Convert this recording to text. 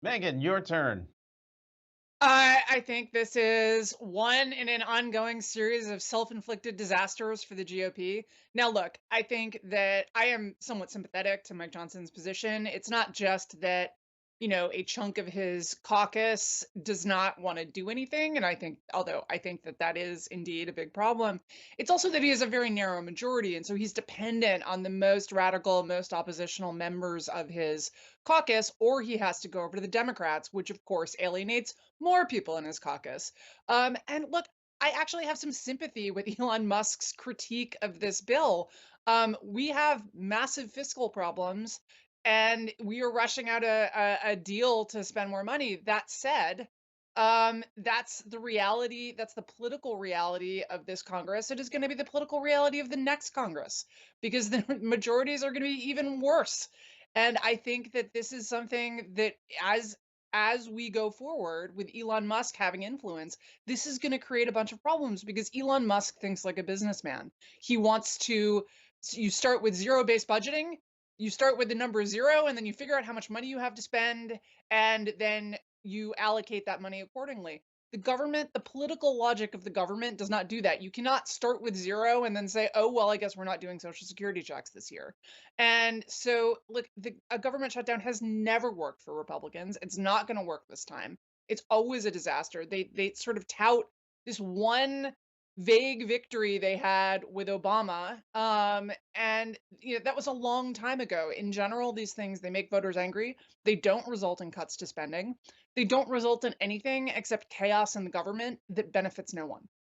Megan, your turn. I think this is one in an ongoing series of self-inflicted disasters for the GOP. Now, look, I think that I am somewhat sympathetic to Mike Johnson's position. It's not just that, a chunk of his caucus does not want to do anything. And I think, although I think that that is indeed a big problem, it's also that he has a very narrow majority. And so he's dependent on the most radical, most oppositional members of his caucus, or he has to go over to the Democrats, which of course alienates more people in his caucus. And look, I actually have some sympathy with Elon Musk's critique of this bill. We have massive fiscal problems, and we are rushing out a deal to spend more money. That said, that's the reality. That's the political reality of this Congress. It is going to be the political reality of the next Congress because the majorities are going to be even worse. And I think that this is something that as we go forward with Elon Musk having influence, this is going to create a bunch of problems because Elon Musk thinks like a businessman. He wants to, so you start with zero-based budgeting, you start with the number zero, and then you figure out how much money you have to spend, and then you allocate that money accordingly. The government, the political logic of the government does not do that. You cannot start with zero and then say, oh, well, I guess we're not doing social security checks this year. And so, look, a government shutdown has never worked for Republicans. It's not going to work this time. It's always a disaster. They sort of tout this one vague victory they had with Obama, and that was a long time ago. In general, these things they make voters angry. They don't result in cuts to spending. They don't result in anything except chaos in the government that benefits no one.